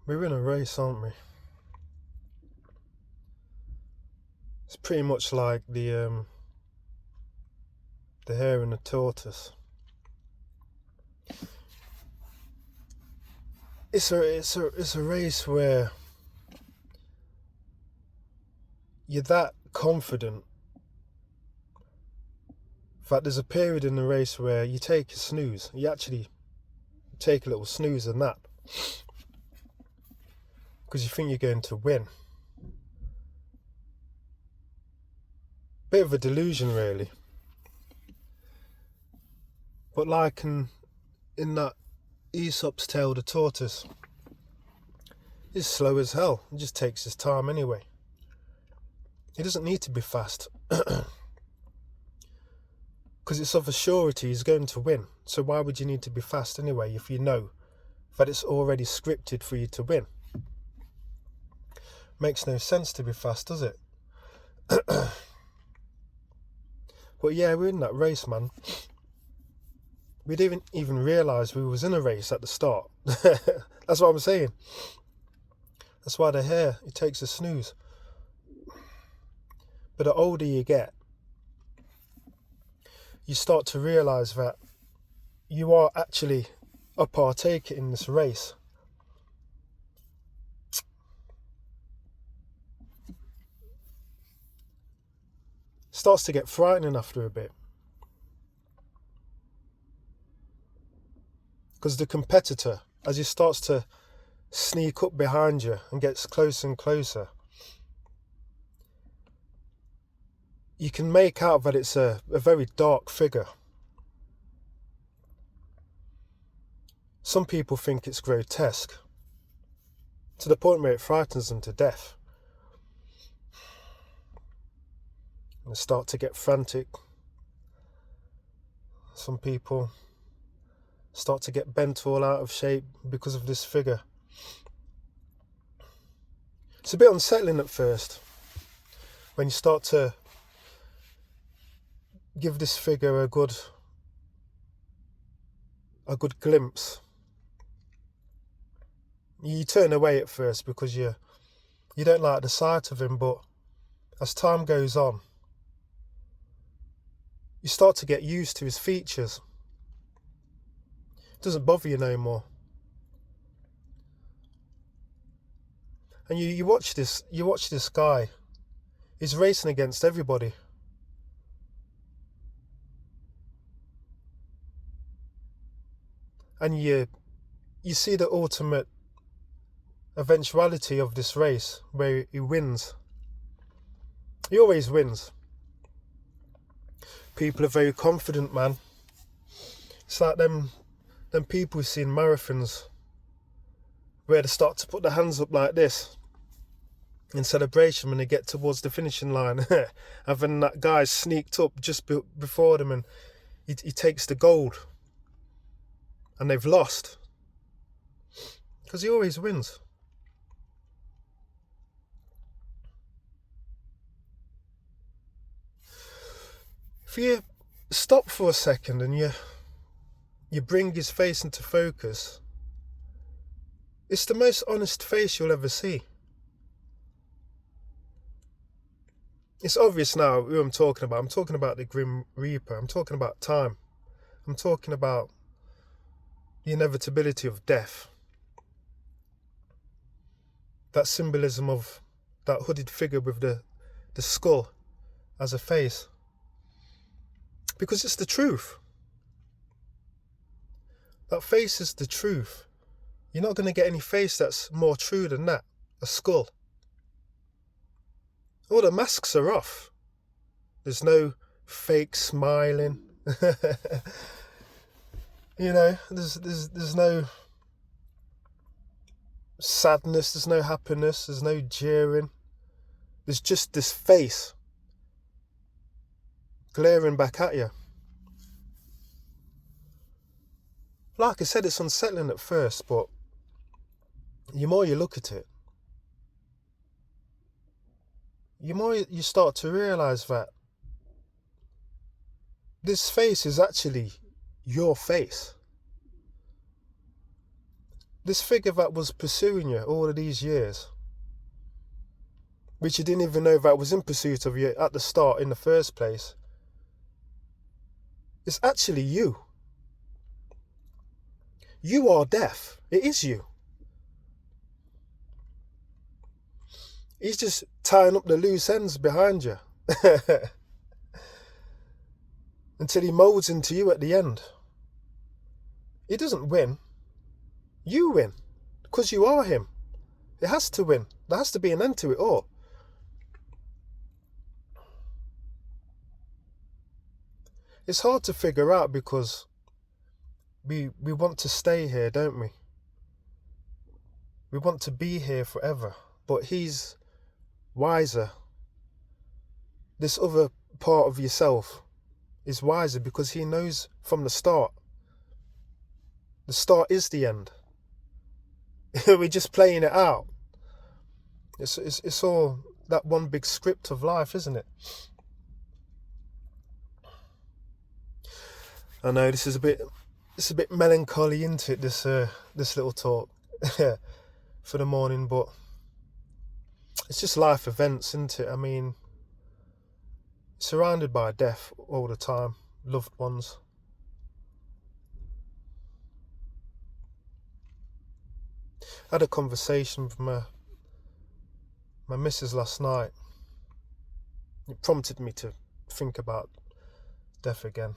We're in a race, aren't we? It's pretty much like the hare and the tortoise. It's a race where you're that confident. In fact, there's a period in the race where you take a snooze. You actually take a little snooze and nap because you think you're going to win. Bit of a delusion, really. But like in that Aesop's tale, the tortoise is slow as hell. It just takes his time anyway. He doesn't need to be fast because it's of a surety he's going to win. So why would you need to be fast anyway if you know that it's already scripted for you to win? Makes no sense to be fast, does it? But yeah, we're in that race, man. We didn't even realise we was in a race at the start. That's what I'm saying. That's why the hare, it takes a snooze. But the older you get, you start to realise that you are actually a partaker in this race. Starts to get frightening after a bit. Because the competitor, as he starts to sneak up behind you and gets closer and closer, you can make out that it's a very dark figure. Some people think it's grotesque, to the point where it frightens them to death. And they start to get frantic. Some people start to get bent all out of shape because of this figure. It's a bit unsettling at first when you start to give this figure a good glimpse. You turn away at first because you don't like the sight of him, but as time goes on, you start to get used to his features. It doesn't bother you no more. And you watch this guy. He's racing against everybody. And you see the ultimate eventuality of this race where he wins. He always wins. People are very confident, man. It's like them people who've seen marathons where they start to put their hands up like this in celebration when they get towards the finishing line. And then that guy sneaked up just before them and he takes the gold. And they've lost. Because he always wins. If you stop for a second and you bring his face into focus, it's the most honest face you'll ever see. It's obvious now who I'm talking about. I'm talking about the Grim Reaper. I'm talking about time. I'm talking about the inevitability of death. That symbolism of that hooded figure with the skull as a face. Because it's the truth. That face is the truth. You're not going to get any face that's more true than that. A skull. All the masks are off. There's no fake smiling. You know, there's no sadness, there's no happiness, there's no jeering. There's just this face glaring back at you. Like I said, it's unsettling at first, but the more you look at it, the more you start to realise that this face is actually your face. This figure that was pursuing you all of these years, which you didn't even know that was in pursuit of you at the start in the first place, it's actually you. You are death. It is you. He's just tying up the loose ends behind you until he molds into you at the end. He doesn't win. You win because you are him. It has to win. There has to be an end to it all. It's hard to figure out because we want to stay here, don't we? We want to be here forever. But he's wiser. This other part of yourself is wiser because he knows from the start. The start is the end. We're just playing it out. It's all that one big script of life, isn't it? I know this is a bit melancholy, isn't it? This little talk for the morning, but it's just life events, isn't it? I mean, surrounded by death all the time, loved ones. I had a conversation with my missus last night. It prompted me to think about death again.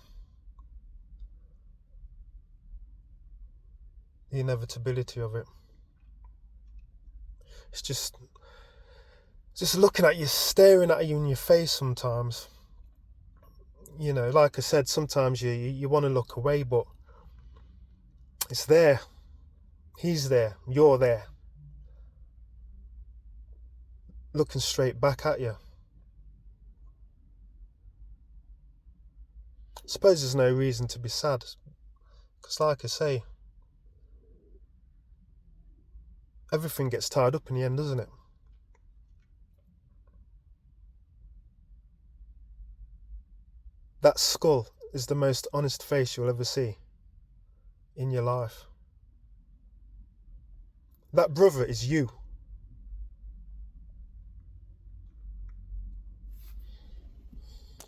The inevitability of it. It's just looking at you, staring at you in your face sometimes. You know, like I said, sometimes you want to look away, but it's there. He's there. You're there. Looking straight back at you. I suppose there's no reason to be sad. Because like I say, everything gets tied up in the end, doesn't it? That skull is the most honest face you'll ever see in your life. That brother is you.